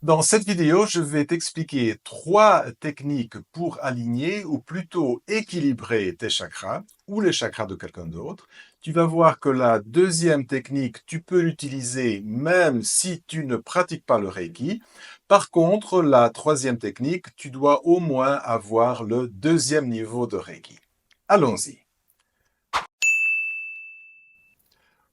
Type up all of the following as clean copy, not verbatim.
Dans cette vidéo, je vais t'expliquer 3 techniques pour aligner ou plutôt équilibrer tes chakras ou les chakras de quelqu'un d'autre. Tu vas voir que la deuxième technique, tu peux l'utiliser même si tu ne pratiques pas le Reiki. Par contre, la troisième technique, tu dois au moins avoir le deuxième niveau de Reiki. Allons-y.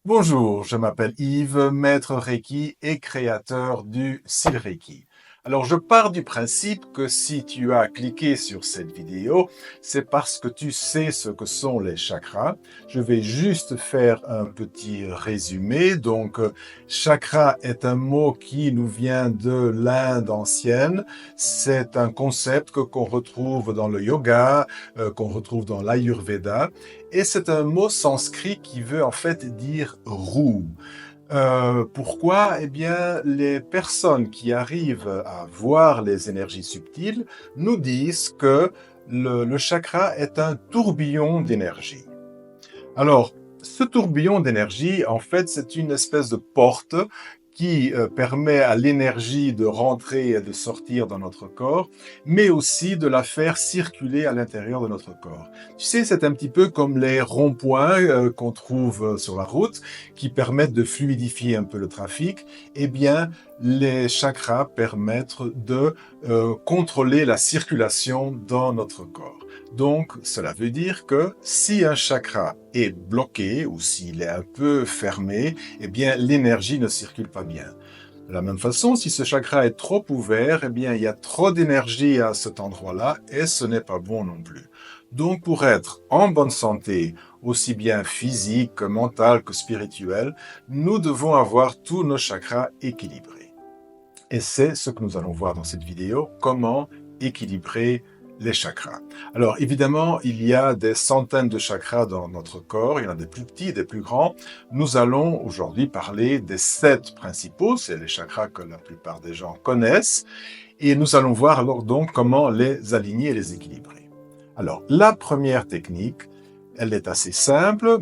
Bonjour, je m'appelle Yves, maître Reiki et créateur du style Reiki. Alors, je pars du principe que si tu as cliqué sur cette vidéo, c'est parce que tu sais ce que sont les chakras. Je vais juste faire un petit résumé. Donc, chakra est un mot qui nous vient de l'Inde ancienne. C'est un concept qu'on retrouve dans le yoga, qu'on retrouve dans l'Ayurveda. Et c'est un mot sanskrit qui veut en fait dire roue. Pourquoi? Eh bien, les personnes qui arrivent à voir les énergies subtiles nous disent que le chakra est un tourbillon d'énergie. Alors, ce tourbillon d'énergie, en fait, c'est une espèce de porte qui permet à l'énergie de rentrer et de sortir dans notre corps, mais aussi de la faire circuler à l'intérieur de notre corps. Tu sais, c'est un petit peu comme les ronds-points qu'on trouve sur la route, qui permettent de fluidifier un peu le trafic. Eh bien, les chakras permettent de contrôler la circulation dans notre corps. Donc, cela veut dire que si un chakra est bloqué ou s'il est un peu fermé, eh bien, l'énergie ne circule pas bien. De la même façon, si ce chakra est trop ouvert, eh bien, il y a trop d'énergie à cet endroit-là et ce n'est pas bon non plus. Donc, pour être en bonne santé, aussi bien physique que mentale que spirituelle, nous devons avoir tous nos chakras équilibrés. Et c'est ce que nous allons voir dans cette vidéo, comment équilibrer les chakras. Alors évidemment, il y a des centaines de chakras dans notre corps, il y en a des plus petits, des plus grands. Nous allons aujourd'hui parler des 7 principaux, c'est les chakras que la plupart des gens connaissent, et nous allons voir alors donc comment les aligner et les équilibrer. Alors la première technique, elle est assez simple.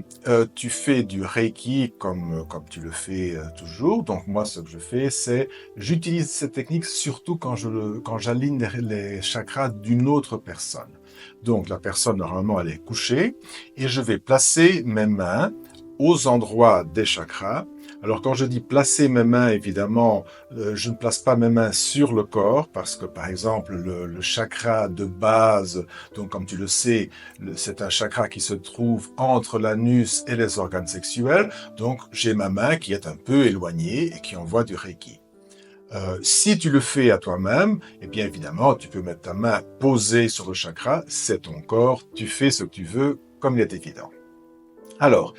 Tu fais du Reiki comme tu le fais toujours. Donc moi, ce que je fais, c'est j'utilise cette technique surtout quand j'aligne les chakras d'une autre personne. Donc la personne, normalement, elle est couchée et je vais placer mes mains aux endroits des chakras. Alors quand je dis placer mes mains, évidemment, je ne place pas mes mains sur le corps parce que, par exemple, le chakra de base, donc comme tu le sais, c'est un chakra qui se trouve entre l'anus et les organes sexuels. Donc, j'ai ma main qui est un peu éloignée et qui envoie du Reiki. Si tu le fais à toi-même, eh bien évidemment, tu peux mettre ta main posée sur le chakra, c'est ton corps, tu fais ce que tu veux, comme il est évident. Alors,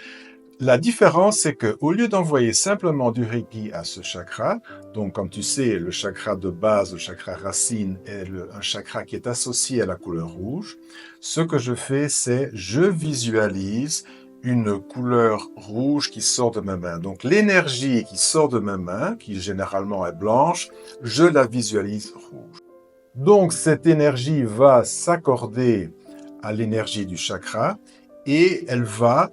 la différence, c'est qu'au lieu d'envoyer simplement du Reiki à ce chakra, donc comme tu sais, le chakra de base, le chakra racine, est un chakra qui est associé à la couleur rouge, ce que je fais, c'est je visualise une couleur rouge qui sort de mes mains. Donc l'énergie qui sort de mes mains, qui généralement est blanche, je la visualise rouge. Donc cette énergie va s'accorder à l'énergie du chakra et elle va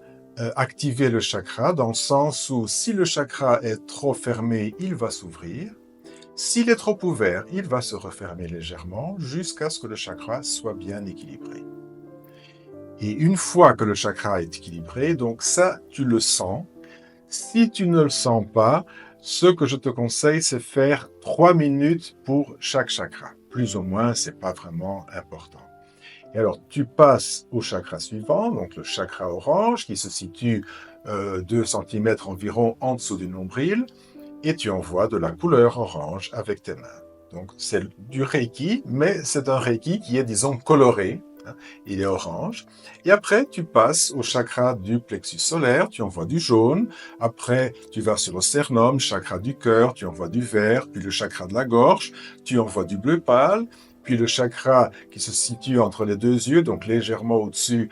activer le chakra dans le sens où si le chakra est trop fermé, il va s'ouvrir. S'il est trop ouvert, il va se refermer légèrement jusqu'à ce que le chakra soit bien équilibré. Et une fois que le chakra est équilibré, donc ça, tu le sens. Si tu ne le sens pas, ce que je te conseille, c'est faire 3 minutes pour chaque chakra. Plus ou moins, c'est pas vraiment important. Et alors, tu passes au chakra suivant, donc le chakra orange, qui se situe 2 cm environ en dessous du nombril, et tu envoies de la couleur orange avec tes mains. Donc, c'est du Reiki, mais c'est un Reiki qui est, disons, coloré. Il est orange. Et après, tu passes au chakra du plexus solaire, tu envoies du jaune. Après, tu vas sur le sternum, chakra du cœur, tu envoies du vert. Puis le chakra de la gorge, tu envoies du bleu pâle. Puis le chakra qui se situe entre les deux yeux, donc légèrement au-dessus,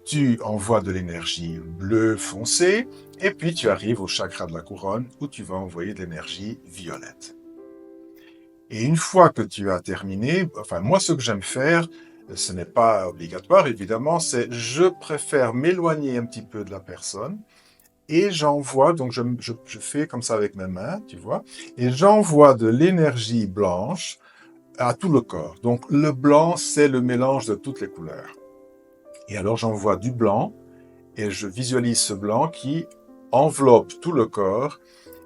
tu envoies de l'énergie bleue foncée. Et puis tu arrives au chakra de la couronne où tu vas envoyer de l'énergie violette. Et une fois que tu as terminé, enfin moi ce que j'aime faire, ce n'est pas obligatoire évidemment, c'est je préfère m'éloigner un petit peu de la personne et j'envoie, donc je fais comme ça avec mes mains, tu vois, et j'envoie de l'énergie blanche à tout le corps. Donc le blanc, c'est le mélange de toutes les couleurs. Et alors j'envoie du blanc, et je visualise ce blanc qui enveloppe tout le corps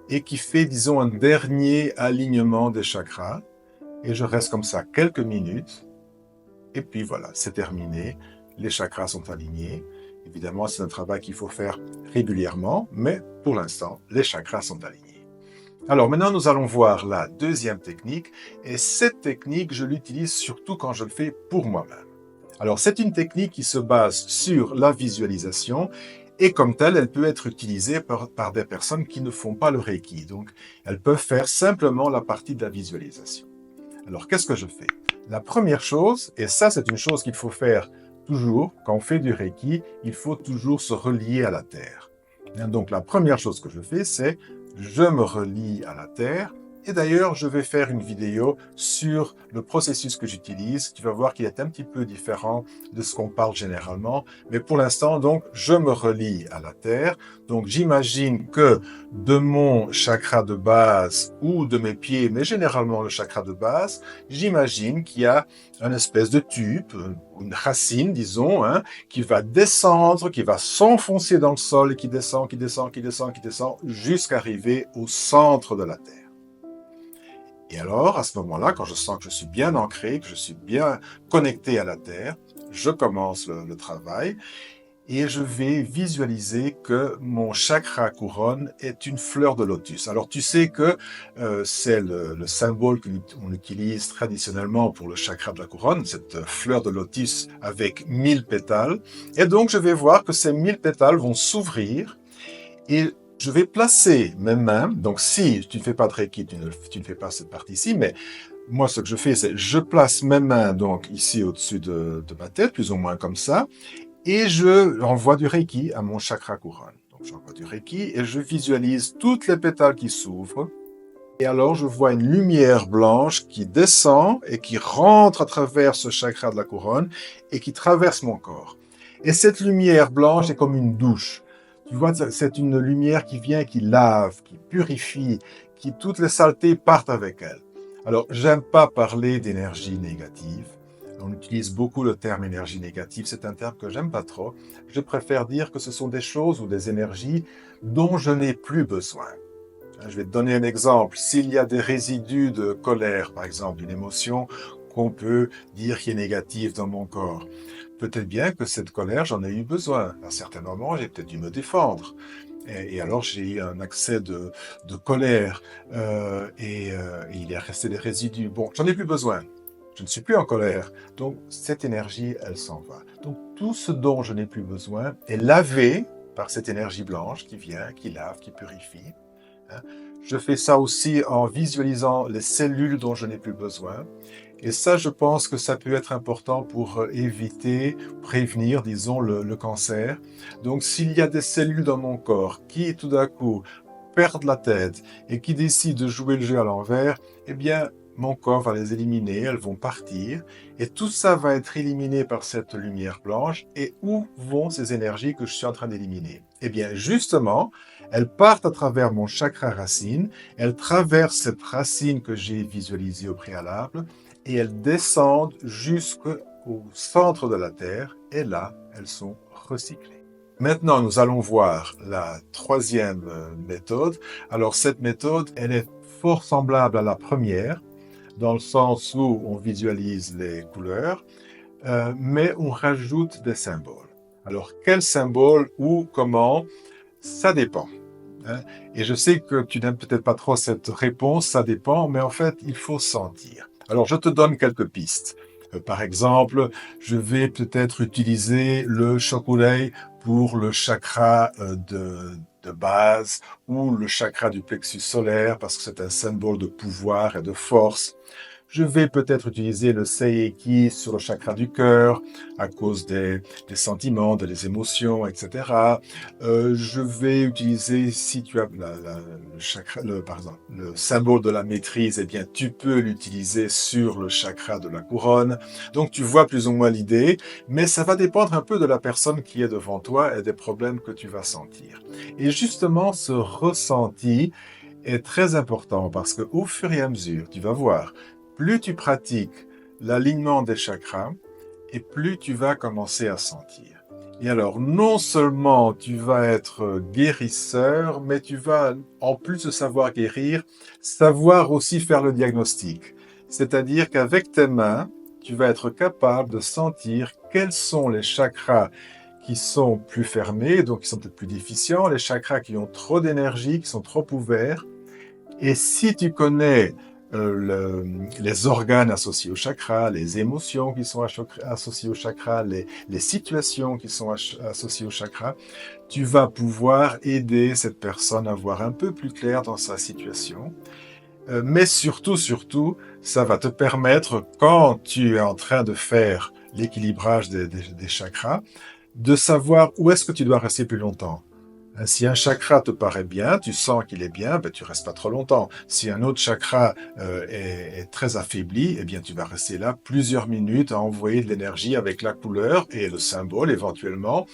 et qui fait, disons, un dernier alignement des chakras. Et je reste comme ça quelques minutes. Et puis voilà, c'est terminé. Les chakras sont alignés. Évidemment, c'est un travail qu'il faut faire régulièrement, mais pour l'instant, les chakras sont alignés. Alors maintenant, nous allons voir la deuxième technique. Et cette technique, je l'utilise surtout quand je le fais pour moi-même. Alors, c'est une technique qui se base sur la visualisation et comme telle, elle peut être utilisée par des personnes qui ne font pas le Reiki. Donc, elles peuvent faire simplement la partie de la visualisation. Alors, qu'est-ce que je fais? La première chose, et ça c'est une chose qu'il faut faire toujours, quand on fait du Reiki, il faut toujours se relier à la Terre. Donc, la première chose que je fais, c'est je me relie à la Terre. Et d'ailleurs, je vais faire une vidéo sur le processus que j'utilise. Tu vas voir qu'il est un petit peu différent de ce qu'on parle généralement. Mais pour l'instant, donc, je me relie à la Terre. Donc, j'imagine que de mon chakra de base ou de mes pieds, mais généralement le chakra de base, j'imagine qu'il y a une espèce de tube, une racine, disons, hein, qui va descendre, qui va s'enfoncer dans le sol et qui descend, qui descend, qui descend, qui descend, jusqu'à arriver au centre de la Terre. Et alors, à ce moment-là, quand je sens que je suis bien ancré, que je suis bien connecté à la Terre, je commence le travail et je vais visualiser que mon chakra couronne est une fleur de lotus. Alors, tu sais que c'est le symbole qu'on utilise traditionnellement pour le chakra de la couronne, cette fleur de lotus avec 1000 pétales. Et donc, je vais voir que ces 1000 pétales vont s'ouvrir et je vais placer mes mains. Donc, si tu ne fais pas de Reiki, tu ne fais pas cette partie-ci, mais moi, ce que je fais, c'est je place mes mains donc ici au-dessus de ma tête, plus ou moins comme ça, et je envoie du Reiki à mon chakra couronne. Donc, j'envoie du Reiki et je visualise toutes les pétales qui s'ouvrent. Et alors, je vois une lumière blanche qui descend et qui rentre à travers ce chakra de la couronne et qui traverse mon corps. Et cette lumière blanche est comme une douche. Tu vois, c'est une lumière qui vient, qui lave, qui purifie, qui toutes les saletés partent avec elle. Alors, j'aime pas parler d'énergie négative. On utilise beaucoup le terme énergie négative. C'est un terme que j'aime pas trop. Je préfère dire que ce sont des choses ou des énergies dont je n'ai plus besoin. Je vais te donner un exemple. S'il y a des résidus de colère, par exemple, une émotion qu'on peut dire qui est négative dans mon corps, peut-être bien que cette colère, j'en ai eu besoin. À certains moments, j'ai peut-être dû me défendre. Et alors, j'ai eu un accès de colère et il est resté des résidus. Bon, j'en ai plus besoin. Je ne suis plus en colère. Donc, cette énergie, elle s'en va. Donc, tout ce dont je n'ai plus besoin est lavé par cette énergie blanche qui vient, qui lave, qui purifie. Je fais ça aussi en visualisant les cellules dont je n'ai plus besoin. Et ça, je pense que ça peut être important pour éviter, prévenir, disons, le cancer. Donc, s'il y a des cellules dans mon corps qui, tout d'un coup, perdent la tête et qui décident de jouer le jeu à l'envers, eh bien, mon corps va les éliminer, elles vont partir, et tout ça va être éliminé par cette lumière blanche. Et où vont ces énergies que je suis en train d'éliminer? Eh bien, justement, elles partent à travers mon chakra racine, elles traversent cette racine que j'ai visualisée au préalable, et elles descendent jusqu'au centre de la Terre, et là, elles sont recyclées. Maintenant, nous allons voir la troisième méthode. Alors, cette méthode, elle est fort semblable à la première, dans le sens où on visualise les couleurs, mais on rajoute des symboles. Alors, quels symboles ou comment? Ça dépend. Hein. Et je sais que tu n'aimes peut-être pas trop cette réponse, ça dépend, mais en fait, il faut sentir. Alors, je te donne quelques pistes. Par exemple, je vais peut-être utiliser le chokurei pour le chakra de base ou le chakra du plexus solaire parce que c'est un symbole de pouvoir et de force. Je vais peut-être utiliser le Seiki sur le chakra du cœur à cause des sentiments, des émotions, etc. Je vais utiliser, si tu as le chakra, par exemple, le symbole de la maîtrise, eh bien, tu peux l'utiliser sur le chakra de la couronne. Donc, tu vois plus ou moins l'idée, mais ça va dépendre un peu de la personne qui est devant toi et des problèmes que tu vas sentir. Et justement, ce ressenti est très important parce que au fur et à mesure, tu vas voir, plus tu pratiques l'alignement des chakras et plus tu vas commencer à sentir. Et alors, non seulement tu vas être guérisseur, mais tu vas, en plus de savoir guérir, savoir aussi faire le diagnostic. C'est-à-dire qu'avec tes mains, tu vas être capable de sentir quels sont les chakras qui sont plus fermés, donc qui sont peut-être plus déficients, les chakras qui ont trop d'énergie, qui sont trop ouverts. Et si tu connais les organes associés au chakra, les émotions qui sont associées au chakra, les situations qui sont associées au chakra, tu vas pouvoir aider cette personne à voir un peu plus clair dans sa situation. Mais surtout, ça va te permettre, quand tu es en train de faire l'équilibrage des chakras, de savoir où est-ce que tu dois rester plus longtemps. Si un chakra te paraît bien, tu sens qu'il est bien, ben, tu restes pas trop longtemps. Si un autre chakra est très affaibli, eh bien, tu vas rester là plusieurs minutes à envoyer de l'énergie avec la couleur et le symbole éventuellement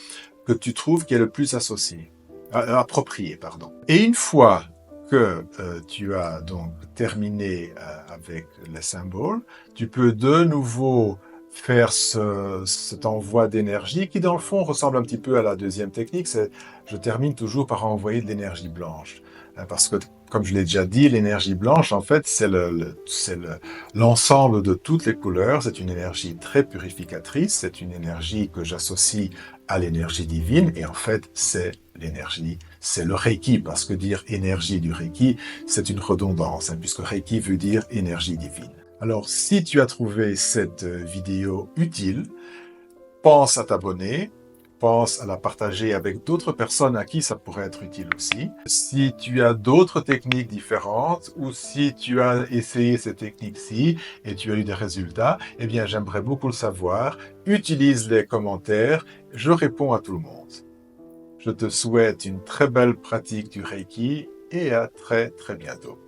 que tu trouves qui est le plus approprié, pardon. Et une fois que tu as donc terminé avec les symboles, tu peux de nouveau faire cet envoi d'énergie qui, dans le fond, ressemble un petit peu à la deuxième technique. Je termine toujours par envoyer de l'énergie blanche. Parce que, comme je l'ai déjà dit, l'énergie blanche, en fait, c'est l'ensemble de toutes les couleurs. C'est une énergie très purificatrice. C'est une énergie que j'associe à l'énergie divine. Et en fait, c'est l'énergie, c'est le Reiki. Parce que dire énergie du Reiki, c'est une redondance, puisque Reiki veut dire énergie divine. Alors, si tu as trouvé cette vidéo utile, pense à t'abonner, pense à la partager avec d'autres personnes à qui ça pourrait être utile aussi. Si tu as d'autres techniques différentes ou si tu as essayé ces techniques-ci et tu as eu des résultats, eh bien, j'aimerais beaucoup le savoir. Utilise les commentaires, je réponds à tout le monde. Je te souhaite une très belle pratique du Reiki et à très bientôt.